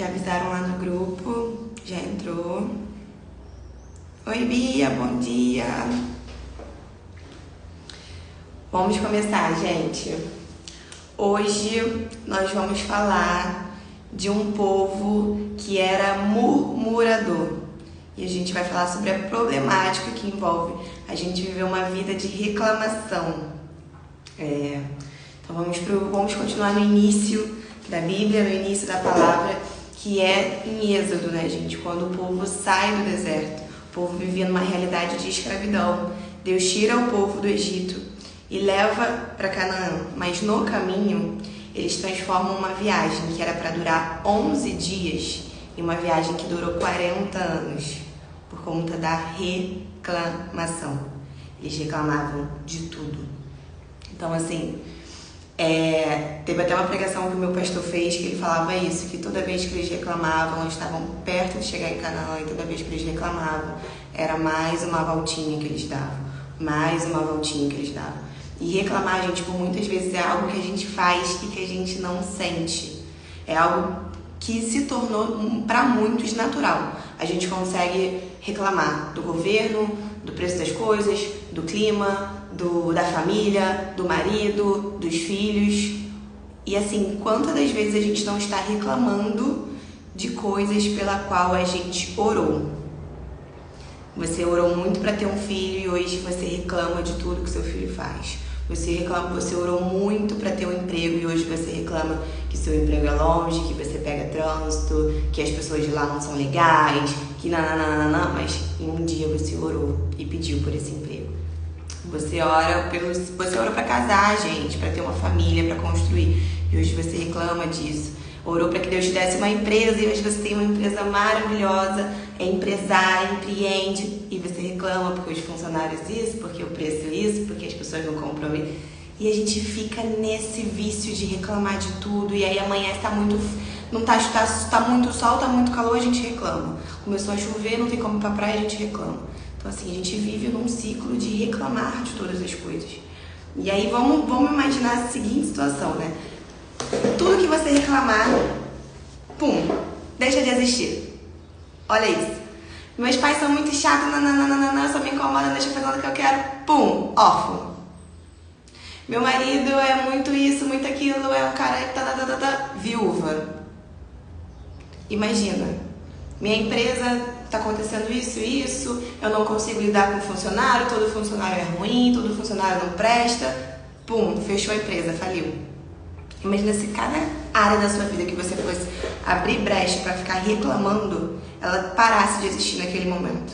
Já avisaram lá no grupo, já entrou. Oi, Bia, bom dia. Vamos começar, gente. Hoje nós vamos falar de um povo que era murmurador. E a gente vai falar sobre a problemática que envolve a gente viver uma vida de reclamação. Então vamos continuar no início da Bíblia, no início da palavra, que é em Êxodo, né, gente? Quando o povo sai do deserto, o povo vivia numa realidade de escravidão. Deus tira o povo do Egito e leva para Canaã, mas no caminho eles transformam uma viagem que era para durar 11 dias em uma viagem que durou 40 anos, por conta da reclamação. Eles reclamavam de tudo. Então, assim, teve até uma pregação que o meu pastor fez que ele falava isso, que toda vez que eles reclamavam, eles estavam perto de chegar em Canaã, e toda vez que eles reclamavam, era mais uma voltinha que eles davam, mais uma voltinha que eles davam. E reclamar, gente, por muitas vezes é algo que a gente faz e que a gente não sente. É algo que se tornou, para muitos, natural. A gente consegue reclamar do governo, do preço das coisas, do clima, da família, do marido, dos filhos. E assim, quantas das vezes a gente não está reclamando de coisas pela qual a gente orou? Você orou muito para ter um filho e hoje você reclama de tudo que seu filho faz. Você orou muito para ter um emprego e hoje você reclama que seu emprego é longe, que você pega trânsito, que as pessoas de lá não são legais, que nananana, mas um dia você orou e pediu por esse emprego. Você ora para casar, gente, para ter uma família, para construir, e hoje você reclama disso. Orou para que Deus te desse uma empresa e hoje você tem uma empresa maravilhosa, é empresário, empreende, e você reclama porque os funcionários isso, porque o preço isso, porque as pessoas não compram isso. E a gente fica nesse vício de reclamar de tudo, e aí amanhã tá muito sol, tá muito calor, a gente reclama. Começou a chover, não tem como ir pra praia, a gente reclama. Então assim, a gente vive num ciclo de reclamar de todas as coisas. E aí vamos imaginar a seguinte situação, né? Tudo que você reclamar, pum, deixa de existir. Olha isso. Meus pais são muito chatos, só me incomodam, deixa eu fazer o que eu quero, pum, órfão. Meu marido é muito isso, muito aquilo, é um cara viúva. Imagina, minha empresa tá acontecendo isso, eu não consigo lidar com funcionário, todo funcionário é ruim, todo funcionário não presta, pum, fechou a empresa, faliu. Imagina se cada área da sua vida que você fosse abrir brecha para ficar reclamando, ela parasse de existir naquele momento.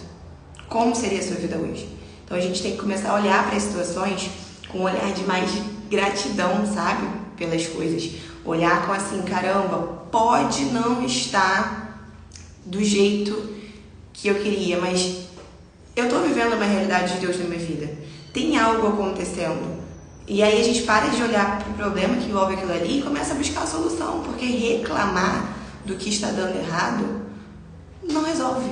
Como seria a sua vida hoje? Então a gente tem que começar a olhar para as situações com um olhar de mais gratidão, sabe? Pelas coisas. Olhar com assim, caramba, pode não estar do jeito que eu queria, mas eu tô vivendo uma realidade de Deus na minha vida. Tem algo acontecendo. E aí a gente para de olhar para o problema que envolve aquilo ali e começa a buscar a solução, porque reclamar do que está dando errado não resolve.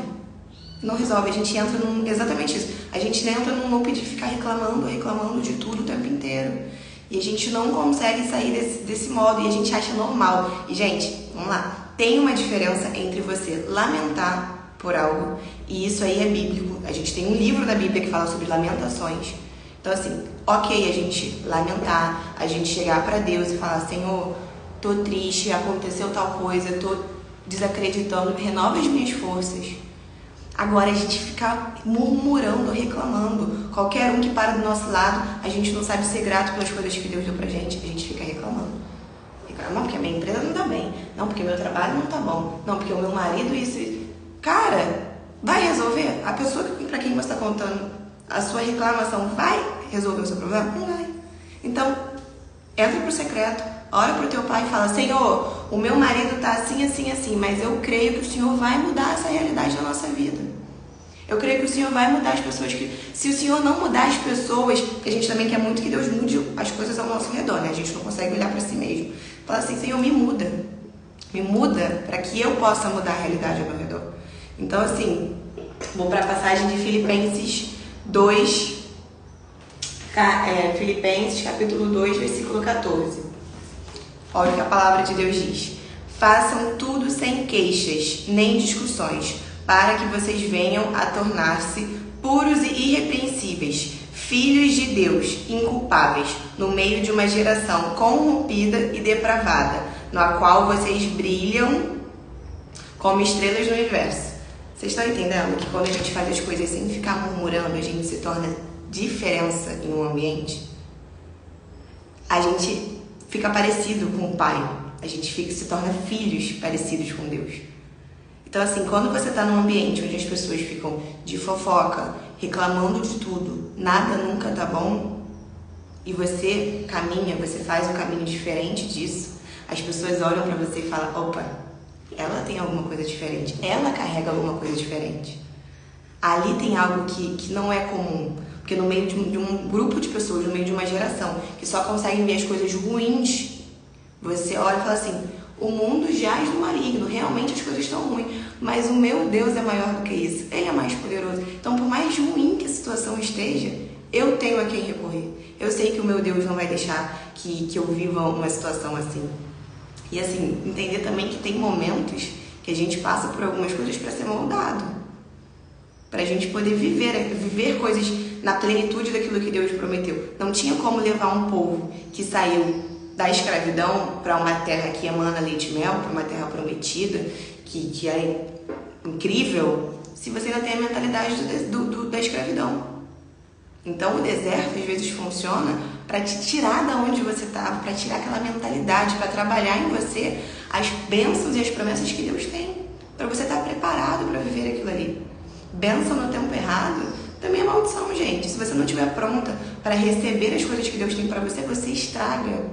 Não resolve. A gente entra exatamente isso. A gente entra num loop de ficar reclamando de tudo o tempo inteiro. E a gente não consegue sair desse modo e a gente acha normal. E, gente, vamos lá. Tem uma diferença entre você lamentar por algo, e isso aí é bíblico. A gente tem um livro da Bíblia que fala sobre lamentações. Então, assim, ok a gente lamentar, a gente chegar pra Deus e falar, Senhor, tô triste, aconteceu tal coisa, tô desacreditando, renova as minhas forças. Agora a gente fica murmurando, reclamando. Qualquer um que para do nosso lado, a gente não sabe ser grato pelas coisas que Deus deu pra gente, a gente fica reclamando. Não, porque a minha empresa não tá bem. Não, porque o meu trabalho não tá bom. Não, porque o meu marido isso. Cara, vai resolver? A pessoa pra quem você tá contando a sua reclamação vai resolver o seu problema? Não vai. Então, entra pro secreto, ora pro teu pai e fala, Senhor, o meu marido tá assim, assim, assim, mas eu creio que o Senhor vai mudar essa realidade na nossa vida. Eu creio que o Senhor vai mudar as pessoas se o Senhor não mudar as pessoas, que a gente também quer muito que Deus mude as coisas ao nosso redor, né? A gente não consegue olhar pra si mesmo. Fala assim, Senhor, me muda para que eu possa mudar a realidade ao meu redor. Então, assim, vou pra passagem de Filipenses 2, Filipenses capítulo 2, versículo 14. Olha o que a palavra de Deus diz. Façam tudo sem queixas, nem discussões, para que vocês venham a tornar-se puros e irrepreensíveis, filhos de Deus, inculpáveis, no meio de uma geração corrompida e depravada, na qual vocês brilham como estrelas no universo. Vocês estão entendendo que quando a gente faz as coisas sem ficar murmurando, a gente se torna diferença em um ambiente? A gente fica parecido com o Pai, a gente se torna filhos parecidos com Deus. Então assim, quando você está num ambiente onde as pessoas ficam de fofoca, reclamando de tudo, nada nunca tá bom, e você caminha, você faz um caminho diferente disso, as pessoas olham pra você e falam, opa, ela tem alguma coisa diferente, ela carrega alguma coisa diferente. Ali tem algo que não é comum, porque no meio de um grupo de pessoas, no meio de uma geração, que só conseguem ver as coisas ruins, você olha e fala assim, o mundo jaz no maligno, realmente as coisas estão ruins, mas o meu Deus é maior do que isso, Ele é mais poderoso. Então, por mais ruim que a situação esteja, eu tenho a quem recorrer. Eu sei que o meu Deus não vai deixar que eu viva uma situação assim. E assim, entender também que tem momentos que a gente passa por algumas coisas para ser moldado, para a gente poder viver coisas na plenitude daquilo que Deus prometeu. Não tinha como levar um povo que saiu da escravidão para uma terra que emana leite e mel, para uma terra prometida, que é incrível, se você ainda tem a mentalidade da escravidão. Então o deserto às vezes funciona para te tirar da onde você estava, para tirar aquela mentalidade, para trabalhar em você as bênçãos e as promessas que Deus tem, para você estar preparado para viver aquilo ali. Bênção no tempo errado também é maldição, gente. Se você não estiver pronta para receber as coisas que Deus tem para você, você estraga.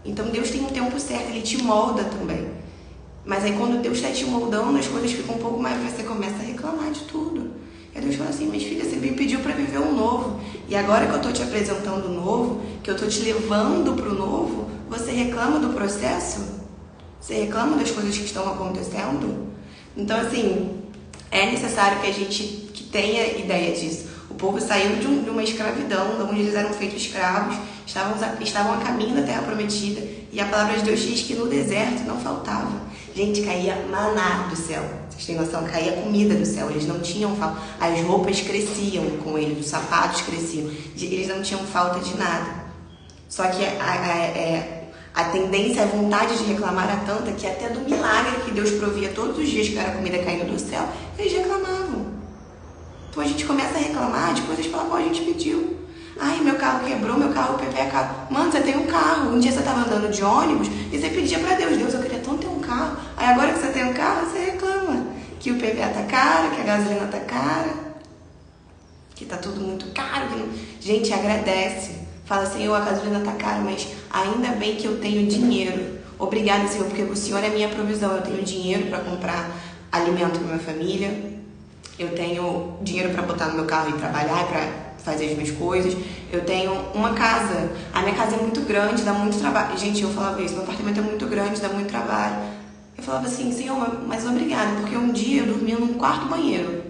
Então Deus tem um tempo certo, Ele te molda também. Mas aí quando Deus está te moldando, as coisas ficam um pouco mais, você começa a reclamar de tudo. E Deus fala assim, mas filha, você me pediu para viver um novo. E agora que eu estou te apresentando o novo, que eu estou te levando para o novo, você reclama do processo? Você reclama das coisas que estão acontecendo? Então assim, é necessário que a gente tenha ideia disso. O povo saiu de uma escravidão, onde eles eram feitos escravos, estavam a caminho da terra prometida, e a palavra de Deus diz que no deserto não faltava. Gente, caía maná do céu. Vocês têm noção? Caía comida do céu. Eles não tinham falta. As roupas cresciam com eles, os sapatos cresciam. Eles não tinham falta de nada. Só que a tendência, a vontade de reclamar era tanta que até do milagre que Deus provia todos os dias, que era comida caindo do céu, eles reclamavam. Então a gente começa a reclamar de coisas que a gente pediu. Ai, meu carro quebrou, meu carro, o PP é caro. Mano, você tem um carro. Um dia você estava andando de ônibus e você pedia pra Deus, Deus, eu queria tanto ter um carro. Aí agora que você tem um carro, você reclama que o PVA tá caro, que a gasolina tá cara, que tá tudo muito caro. Gente, agradece. Fala, Senhor, a gasolina tá cara, mas ainda bem que eu tenho dinheiro. Obrigada, Senhor, porque o Senhor é minha provisão. Eu tenho dinheiro para comprar alimento para minha família. Eu tenho dinheiro para botar no meu carro e trabalhar, para fazer as minhas coisas. Eu tenho uma casa. A minha casa é muito grande, dá muito trabalho. Gente, eu falava isso, meu apartamento é muito grande, dá muito trabalho. Eu falava assim, Senhor, mas obrigada, porque um dia eu dormia num quarto banheiro,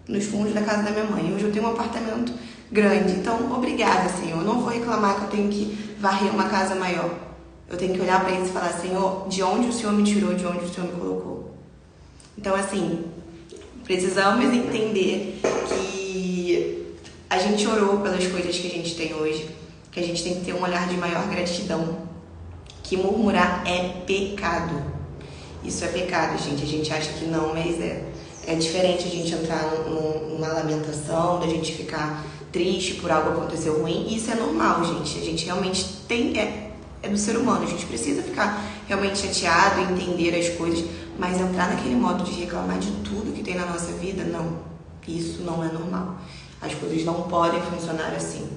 nos fundos da casa da minha mãe. Hoje eu tenho um apartamento grande. Então, obrigada, Senhor. Eu não vou reclamar que eu tenho que varrer uma casa maior. Eu tenho que olhar para isso e falar, Senhor, de onde o Senhor me tirou, de onde o Senhor me colocou. Então, assim, precisamos entender que a gente orou pelas coisas que a gente tem hoje, que a gente tem que ter um olhar de maior gratidão, que murmurar é pecado. Isso é pecado, gente. A gente acha que não, mas é diferente a gente entrar numa lamentação, da gente ficar triste por algo que aconteceu ruim. E isso é normal, gente. A gente realmente tem... É do ser humano. A gente precisa ficar realmente chateado, entender as coisas, mas entrar naquele modo de reclamar de tudo que tem na nossa vida, não. Isso não é normal. As coisas não podem funcionar assim.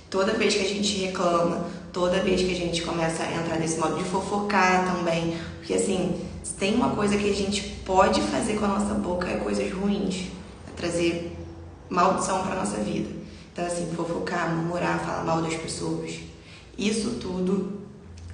Toda vez que a gente reclama, toda vez que a gente começa a entrar nesse modo de fofocar também, porque assim, se tem uma coisa que a gente pode fazer com a nossa boca é coisas ruins, é trazer maldição para nossa vida. Então assim, fofocar, murmurar, falar mal das pessoas, isso tudo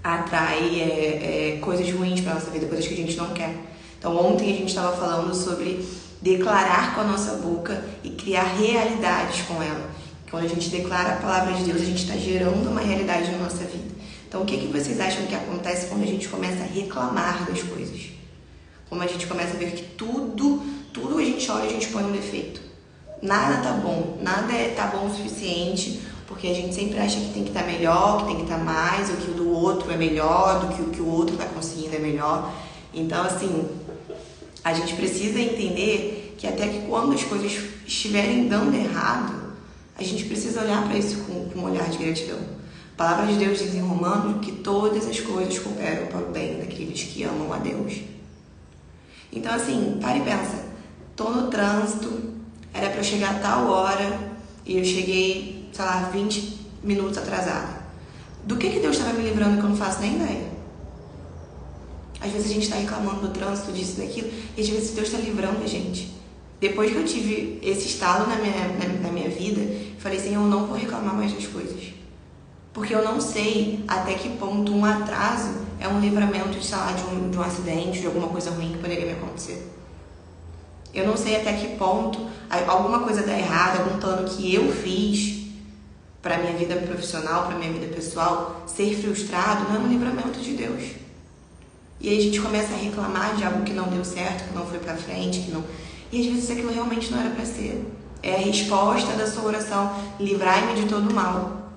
atrai coisas ruins para nossa vida, coisas que a gente não quer. Então ontem a gente estava falando sobre declarar com a nossa boca e criar realidades com ela. Quando a gente declara a palavra de Deus, a gente está gerando uma realidade na nossa vida. Então, o que vocês acham que acontece quando a gente começa a reclamar das coisas? Como a gente começa a ver que tudo a gente olha e a gente põe um defeito. Nada tá bom, nada tá bom o suficiente, porque a gente sempre acha que tem que estar melhor, que tem que estar mais, ou que o do outro é melhor, do que o que o outro tá conseguindo é melhor. Então, assim, a gente precisa entender que até que quando as coisas estiverem dando errado, a gente precisa olhar para isso com um olhar de gratidão. A palavra de Deus diz em Romanos que todas as coisas cooperam para o bem daqueles que amam a Deus. Então, assim, para e pensa. Tô no trânsito, era para eu chegar a tal hora e eu cheguei, sei lá, 20 minutos atrasada. Do que Deus estava me livrando que eu não faço nem ideia? Às vezes a gente está reclamando do trânsito, disso, daquilo, e às vezes Deus está livrando a gente. Depois que eu tive esse estalo na minha vida, eu falei, Senhor, eu não vou reclamar mais das coisas. Porque eu não sei até que ponto um atraso é um livramento, sei lá, de um acidente, de alguma coisa ruim que poderia me acontecer. Eu não sei até que ponto alguma coisa dá errado, algum plano que eu fiz para minha vida profissional, para minha vida pessoal, ser frustrado não é um livramento de Deus. E aí a gente começa a reclamar de algo que não deu certo, que não foi para frente, que não... E às vezes aquilo realmente não era para ser. É a resposta da sua oração, livrai-me de todo mal.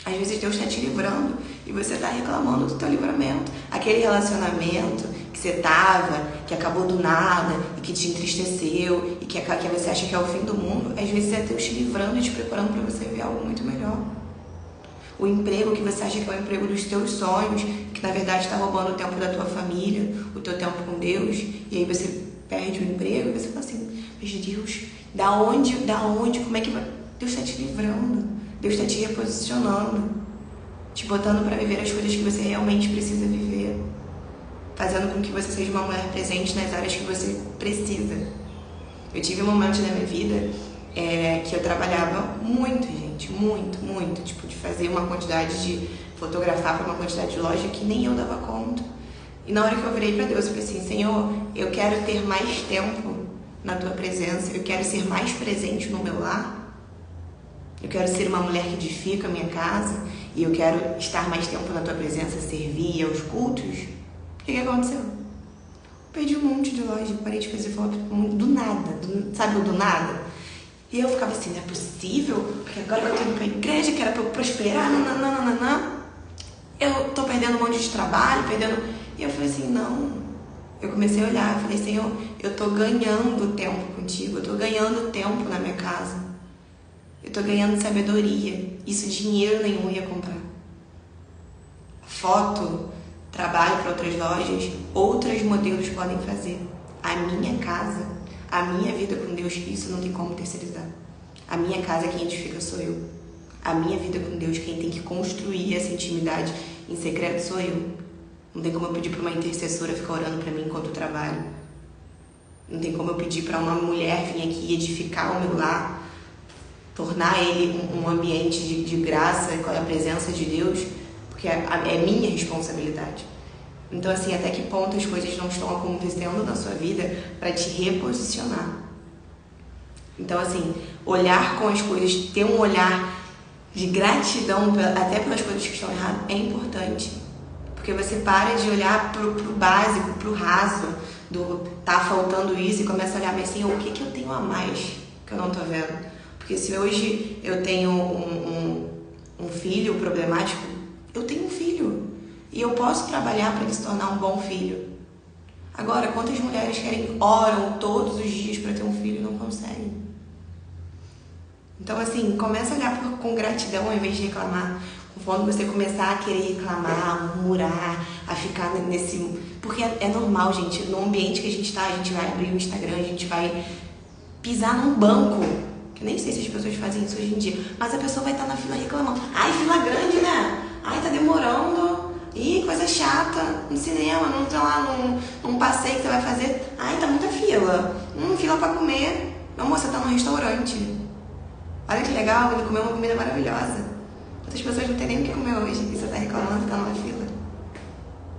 Às vezes Deus está te livrando e você está reclamando do teu livramento. Aquele relacionamento que você estava, que acabou do nada e que te entristeceu e que você acha que é o fim do mundo, às vezes é Deus te livrando e te preparando para você ver algo muito melhor. O emprego que você acha que é o emprego dos teus sonhos, que na verdade está roubando o tempo da tua família, o teu tempo com Deus, e aí você perde o emprego e você fala assim, mas Deus, da onde, como é que vai? Deus está te livrando, Deus está te reposicionando, te botando para viver as coisas que você realmente precisa viver, fazendo com que você seja uma mulher presente nas áreas que você precisa. Eu tive momentos na minha vida que eu trabalhava muito, gente, muito, tipo, de fazer uma quantidade de fotografar para uma quantidade de loja que nem eu dava conta. E na hora que eu virei para Deus, eu falei assim, Senhor, eu quero ter mais tempo na Tua presença, eu quero ser mais presente no meu lar, eu quero ser uma mulher que edifica a minha casa e eu quero estar mais tempo na Tua presença, servir aos cultos. O que aconteceu? Perdi um monte de loja, parei de fazer foto do nada, sabe o do nada? E eu ficava assim, não é possível, porque agora que eu tô indo pra igreja, que era pra eu prosperar, eu tô perdendo um monte de trabalho, E eu falei assim, não. Eu comecei a olhar, eu falei, Senhor, eu tô ganhando tempo contigo, eu tô ganhando tempo na minha casa. Eu tô ganhando sabedoria. Isso dinheiro nenhum ia comprar. Foto, trabalho para outras lojas, outros modelos podem fazer. A minha casa, a minha vida com Deus, isso não tem como terceirizar. A minha casa, quem edifica sou eu. A minha vida com Deus, quem tem que construir essa intimidade em secreto sou eu. Não tem como eu pedir para uma intercessora ficar orando para mim enquanto eu trabalho. Não tem como eu pedir para uma mulher vir aqui edificar o meu lar, tornar ele um ambiente de graça com a presença de Deus, porque é minha responsabilidade. Então, assim, até que ponto as coisas não estão acontecendo na sua vida para te reposicionar? Então, assim, olhar com as coisas, ter um olhar de gratidão até pelas coisas que estão erradas é importante. Porque você para de olhar pro básico, pro raso, do tá faltando isso e começa a olhar, mas Senhor, o que eu tenho a mais que eu não tô vendo? Porque se hoje eu tenho um filho problemático, eu tenho um filho. E eu posso trabalhar para ele se tornar um bom filho. Agora, quantas mulheres oram todos os dias para ter um filho e não conseguem? Então, assim, começa a olhar com gratidão ao invés de reclamar. Quando você começar a querer reclamar, murmurar, a ficar nesse... Porque é normal, gente. No ambiente que a gente tá, a gente vai abrir o Instagram, a gente vai pisar num banco. Que eu nem sei se as pessoas fazem isso hoje em dia. Mas a pessoa vai estar na fila reclamando. Ai, fila grande, né? Ai, tá demorando. Ih, coisa chata. No cinema, não tá lá num passeio que você vai fazer. Ai, tá muita fila. Fila pra comer. Meu amor, você tá num restaurante. Olha que legal, ele comeu uma comida maravilhosa. Outras pessoas não têm nem o que comer hoje e você tá reclamando que tá numa fila.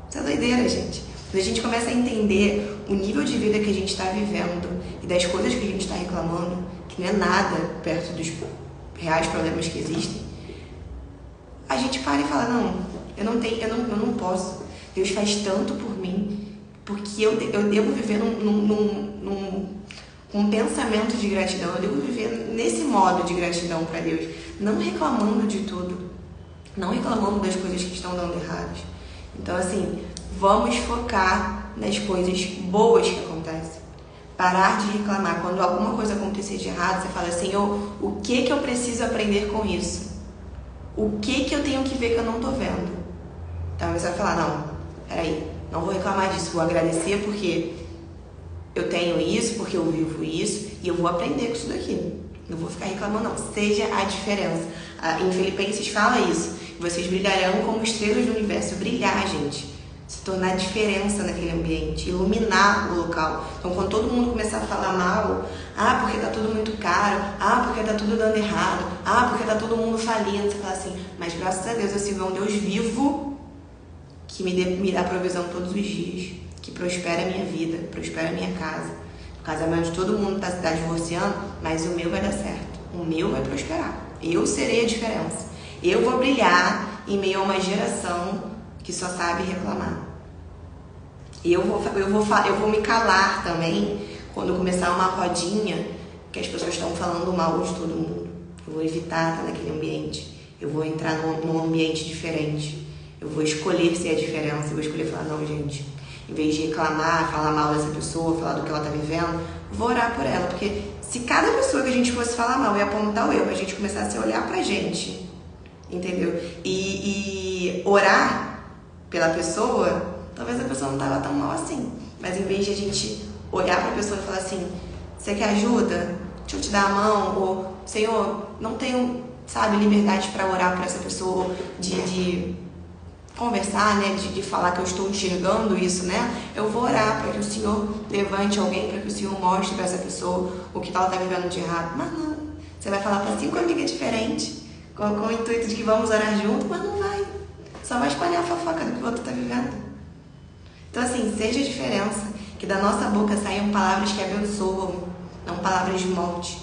Isso é doideira, gente. Quando a gente começa a entender o nível de vida que a gente está vivendo e das coisas que a gente está reclamando, que não é nada perto dos reais problemas que existem, a gente para e fala, não, eu não posso. Deus faz tanto por mim, porque eu devo viver um pensamento de gratidão, eu devo viver nesse modo de gratidão para Deus, não reclamando de tudo, não reclamando das coisas que estão dando erradas. Então, assim, vamos focar nas coisas boas que acontecem. Parar de reclamar. Quando alguma coisa acontecer de errado, você fala, Senhor, o que eu preciso aprender com isso? O que eu tenho que ver que eu não tô vendo? Então você vai falar, não, peraí, não vou reclamar disso, vou agradecer porque eu tenho isso, porque eu vivo isso e eu vou aprender com isso daqui. Não vou ficar reclamando, não. Seja a diferença. Em Filipenses fala isso. Vocês brilharão como estrelas do universo. Brilhar, gente. Se tornar diferença naquele ambiente. Iluminar o local. Então, quando todo mundo começar a falar mal, porque tá tudo muito caro, porque tá tudo dando errado, porque tá todo mundo falindo, você fala assim, mas graças a Deus eu sirvo a um Deus vivo que me dá provisão todos os dias, que prospera a minha vida, prospera a minha casa. O casamento de todo mundo está divorciando, mas o meu vai dar certo. O meu vai prosperar. Eu serei a diferença. Eu vou brilhar em meio a uma geração que só sabe reclamar. Eu vou me calar também quando começar uma rodinha que as pessoas estão falando mal de todo mundo. Eu vou evitar estar naquele ambiente. Eu vou entrar num ambiente diferente. Eu vou escolher ser a diferença. Eu vou escolher falar, não, gente, em vez de reclamar, falar mal dessa pessoa, falar do que ela está vivendo, vou orar por ela. Porque se cada pessoa que a gente fosse falar mal e apontar o erro, a gente começasse a olhar pra gente, entendeu? E orar pela pessoa, talvez a pessoa não estava tão mal assim. Mas em vez de a gente olhar pra pessoa e falar assim, você quer ajuda? Deixa eu te dar a mão. Ou, Senhor, não tenho, liberdade para orar por essa pessoa, de conversar, né, de falar que eu estou enxergando isso, né? Eu vou orar para que o Senhor levante alguém, para que o Senhor mostre para essa pessoa o que ela está vivendo de errado. Mas não, você vai falar para 5 amigas diferentes, com o intuito de que vamos orar junto, mas não vai. Só vai espalhar a fofoca do que o outro está vivendo. Então, assim, seja a diferença, que da nossa boca saiam palavras que abençoam, não palavras de morte.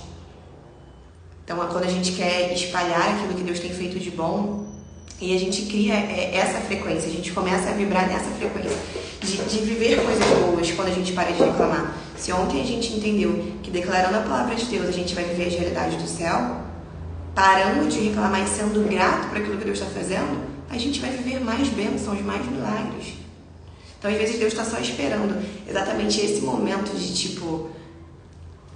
Então, quando a gente quer espalhar aquilo que Deus tem feito de bom, e a gente cria essa frequência, a gente começa a vibrar nessa frequência de viver coisas boas quando a gente para de reclamar. Se ontem a gente entendeu que declarando a palavra de Deus a gente vai viver as realidades do céu, parando de reclamar e sendo grato por aquilo que Deus está fazendo, a gente vai viver mais bênçãos, mais milagres. Então, às vezes, Deus está só esperando exatamente esse momento de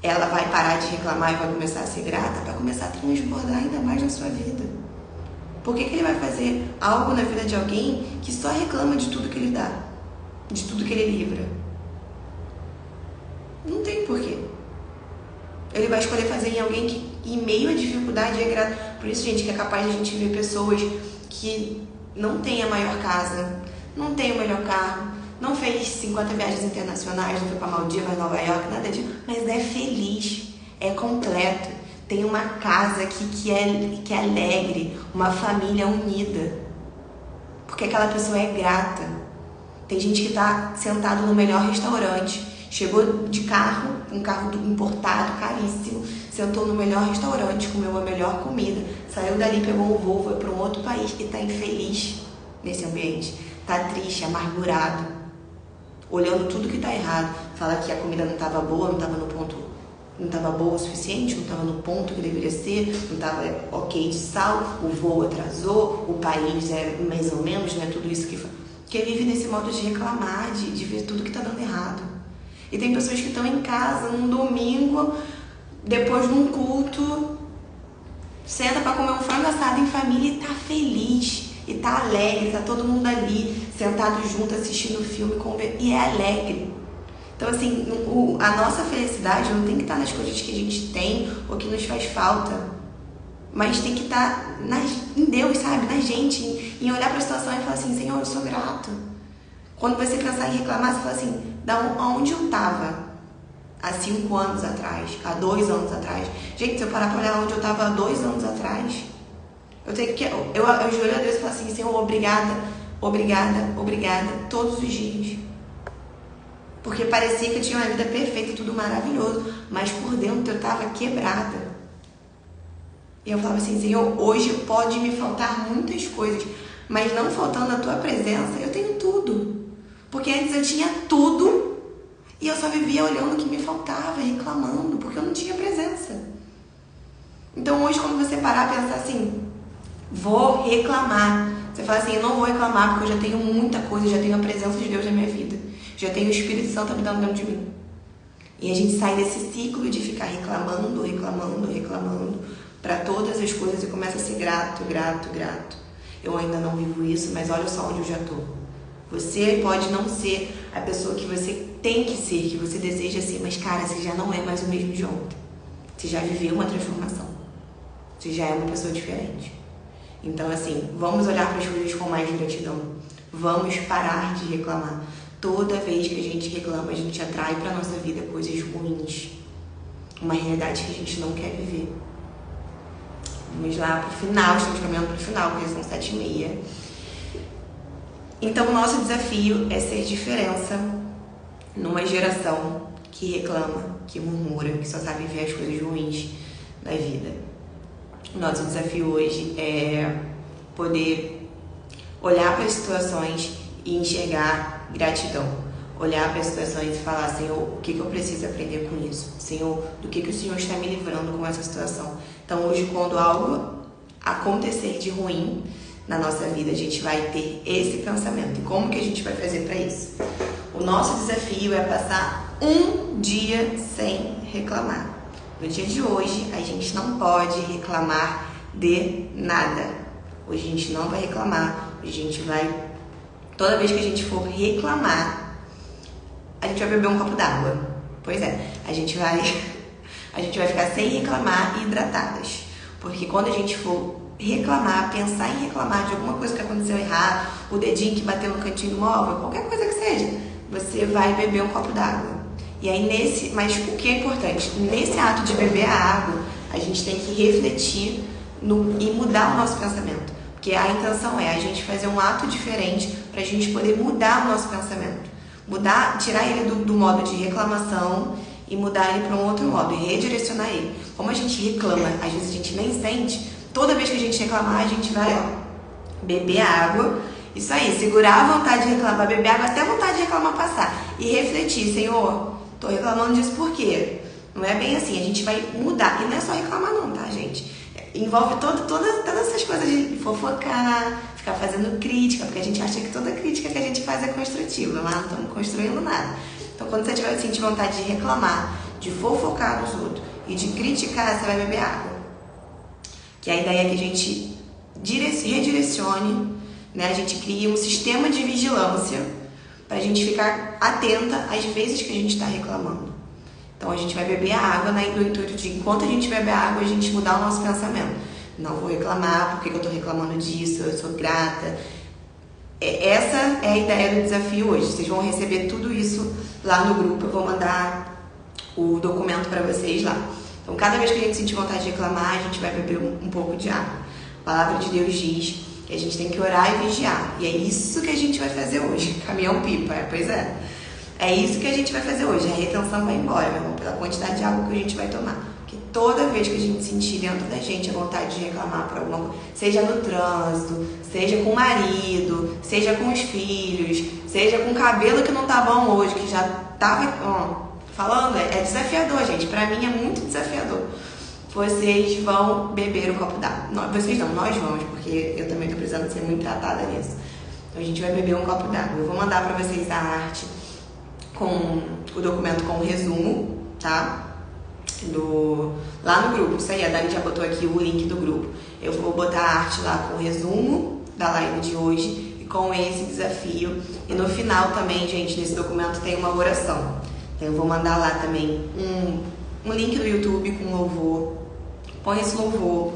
ela vai parar de reclamar e vai começar a ser grata para começar a transbordar ainda mais na sua vida. Por que ele vai fazer algo na vida de alguém que só reclama de tudo que ele dá, de tudo que ele livra? Não tem porquê. Ele vai escolher fazer em alguém que, em meio à dificuldade, é grato. Por isso, gente, que é capaz de a gente ver pessoas que não têm a maior casa, não tem o melhor carro, não fez 50 viagens internacionais, não foi para Maldivas, Nova York, nada disso, mas é feliz, é completo. Tem uma casa que é alegre, uma família unida. Porque aquela pessoa é grata. Tem gente que está sentado no melhor restaurante, chegou de carro, um carro importado, caríssimo, sentou no melhor restaurante, comeu a melhor comida, saiu dali, pegou um voo, foi para um outro país e está infeliz nesse ambiente. Está triste, amargurado, olhando tudo que está errado. Fala que a comida não estava boa, não estava no ponto, não estava boa o suficiente, não estava no ponto que deveria ser, não estava ok de sal, o voo atrasou, o país é mais ou menos, né? Tudo isso que vive nesse modo de reclamar, de ver tudo que está dando errado. E tem pessoas que estão em casa num domingo, depois de um culto, senta para comer um frango assado em família e tá feliz, e tá alegre, tá todo mundo ali, sentado junto, assistindo o filme, e é alegre. Então, assim, a nossa felicidade não tem que estar nas coisas que a gente tem ou que nos faz falta, mas tem que estar em Deus, sabe? Na gente, em olhar para a situação e falar assim, Senhor, eu sou grato. Quando você pensar em reclamar, você fala assim, aonde eu estava há 5 anos atrás, há 2 anos atrás? Gente, se eu parar para olhar onde eu estava há 2 anos atrás, eu joelho a Deus e falo assim, Senhor, obrigada, obrigada, obrigada, todos os dias. Porque parecia que eu tinha uma vida perfeita, tudo maravilhoso, mas por dentro eu estava quebrada. E eu falava assim, Senhor, hoje pode me faltar muitas coisas, mas não faltando a tua presença, eu tenho tudo. Porque antes eu tinha tudo e eu só vivia olhando o que me faltava, reclamando, porque eu não tinha presença. Então hoje, quando você parar a pensar assim, vou reclamar. Você fala assim, eu não vou reclamar porque eu já tenho muita coisa, já tenho a presença de Deus na minha vida. Já tenho o Espírito Santo habitando dentro de mim. E a gente sai desse ciclo de ficar reclamando, para todas as coisas e começa a ser grato. Eu ainda não vivo isso, mas olha só onde eu já tô. Você pode não ser a pessoa que você tem que ser, que você deseja ser, mas cara, você já não é mais o mesmo de ontem. Você já viveu uma transformação. Você já é uma pessoa diferente. Então assim, vamos olhar para as coisas com mais gratidão. Vamos parar de reclamar. Toda vez que a gente reclama, a gente atrai para nossa vida coisas ruins. Uma realidade que a gente não quer viver. Vamos lá pro final, estamos caminhando pro final, porque são 7h30. Então o nosso desafio é ser diferença numa geração que reclama, que murmura, que só sabe ver as coisas ruins da vida. O nosso desafio hoje é poder olhar para as situações e enxergar gratidão. Olhar para as situações e falar, Senhor, o que eu preciso aprender com isso? Senhor, do que o Senhor está me livrando com essa situação? Então hoje, quando algo acontecer de ruim na nossa vida, a gente vai ter esse pensamento. E como que a gente vai fazer para isso? O nosso desafio é passar um dia sem reclamar. No dia de hoje, a gente não pode reclamar de nada. Hoje a gente não vai reclamar. Hoje a gente vai... Toda vez que a gente for reclamar, a gente vai beber um copo d'água. Pois é, a gente vai ficar sem reclamar e hidratadas. Porque quando a gente for reclamar, pensar em reclamar de alguma coisa que aconteceu errado, o dedinho que bateu no cantinho do móvel, qualquer coisa que seja, você vai beber um copo d'água. E aí mas o que é importante? Nesse ato de beber a água, a gente tem que refletir e mudar o nosso pensamento. Porque a intenção é a gente fazer um ato diferente para a gente poder mudar o nosso pensamento. Tirar ele do modo de reclamação e mudar ele para um outro modo e redirecionar ele. Como a gente reclama, às vezes a gente nem sente, toda vez que a gente reclamar, a gente vai beber água. Isso aí, segurar a vontade de reclamar, beber água até a vontade de reclamar passar. E refletir, Senhor, tô reclamando disso por quê? Não é bem assim, a gente vai mudar. E não é só reclamar não, tá, gente? Envolve todas essas coisas de fofocar, ficar fazendo crítica, porque a gente acha que toda crítica que a gente faz é construtiva, mas não estamos construindo nada. Então, quando você tiver sentir vontade de reclamar, de fofocar nos outros e de criticar, você vai beber água. Que a ideia é que a gente redirecione, né? A gente cria um sistema de vigilância para a gente ficar atenta às vezes que a gente está reclamando. Então a gente vai beber a água no intuito de, enquanto a gente bebe a água, a gente mudar o nosso pensamento. Não vou reclamar, por que eu estou reclamando disso, eu sou grata. Essa é a ideia do desafio hoje. Vocês vão receber tudo isso lá no grupo, eu vou mandar o documento para vocês lá. Então cada vez que a gente sentir vontade de reclamar, a gente vai beber um pouco de água. A palavra de Deus diz que a gente tem que orar e vigiar. E é isso que a gente vai fazer hoje. Caminhão-pipa, pois é. É isso que a gente vai fazer hoje. A retenção vai embora, meu irmão, pela quantidade de água que a gente vai tomar. Porque toda vez que a gente sentir dentro da gente a vontade de reclamar por alguma coisa, seja no trânsito, seja com o marido, seja com os filhos, seja com o cabelo que não tá bom hoje, que já tava falando, é desafiador, gente. Pra mim é muito desafiador. Vocês vão beber um copo d'água. Vocês não, nós vamos, porque eu também tô precisando ser muito tratada nisso. Então a gente vai beber um copo d'água. Eu vou mandar pra vocês a arte com o documento com o resumo, tá? Lá no grupo. Isso aí, a Dani já botou aqui o link do grupo. Eu vou botar a arte lá com o resumo da live de hoje e com esse desafio. E no final também, gente, nesse documento tem uma oração. Então eu vou mandar lá também um link do YouTube com louvor. Põe esse louvor,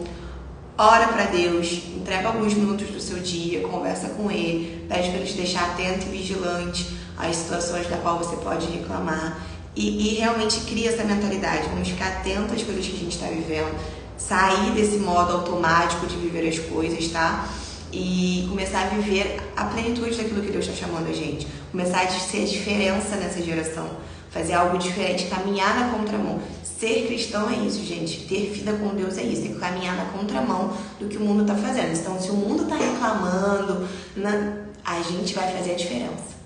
ora pra Deus, entrega alguns minutos do seu dia, conversa com Ele, pede para Ele te deixar atento e vigilante às situações da qual você pode reclamar e realmente cria essa mentalidade. Vamos ficar atento às coisas que a gente está vivendo, sair desse modo automático de viver as coisas, tá? e começar a viver a plenitude daquilo que Deus está chamando a gente. Começar a ser a diferença nessa geração. Fazer algo diferente, caminhar na contramão. Ser cristão é isso, gente. Ter vida com Deus é isso. Tem que caminhar na contramão do que o mundo está fazendo. Então, se o mundo está reclamando, a gente vai fazer a diferença.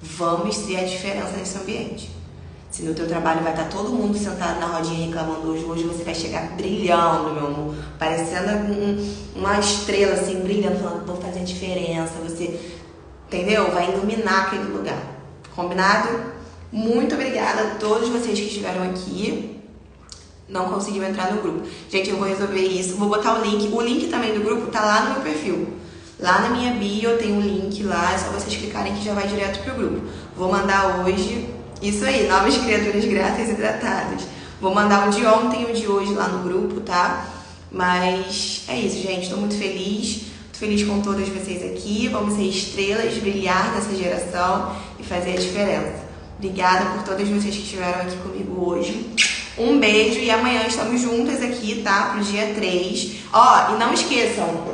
Vamos ser a diferença nesse ambiente. Se no teu trabalho vai estar todo mundo sentado na rodinha reclamando hoje você vai chegar brilhando, meu amor. Parecendo uma estrela, assim, brilhando, falando, vou fazer a diferença. Você, entendeu? Vai iluminar aquele lugar. Combinado? Muito obrigada a todos vocês que estiveram aqui. Não conseguiu entrar no grupo. Gente, eu vou resolver isso. Vou botar o link. O link também do grupo tá lá no meu perfil. Lá na minha bio tem um link lá. É só vocês clicarem que já vai direto pro grupo. Vou mandar hoje. Isso aí, novas criaturas gratas e tratadas. Vou mandar o de ontem e o de hoje lá no grupo, tá? Mas é isso, gente. Estou muito feliz. Muito feliz com todas vocês aqui. Vamos ser estrelas, brilhar nessa geração e fazer a diferença. Obrigada por todas vocês que estiveram aqui comigo hoje. Um beijo e amanhã estamos juntas aqui, tá? Pro dia 3. Ó, e não esqueçam,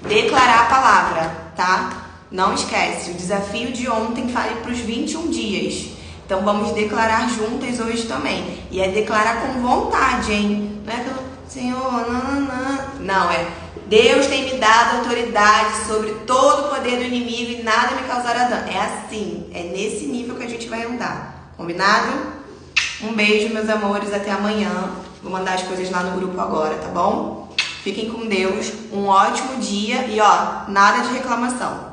declarar a palavra, tá? Não esquece, o desafio de ontem vale pros 21 dias. Então vamos declarar juntas hoje também. E é declarar com vontade, hein? Não é aquilo, Senhor, não, é Deus tem me dado autoridade sobre todo o poder do inimigo e nada me causará dano. É assim, é nesse nível que a gente vai andar. Combinado? Um beijo, meus amores, até amanhã. Vou mandar as coisas lá no grupo agora, tá bom? Fiquem com Deus, um ótimo dia e ó, nada de reclamação.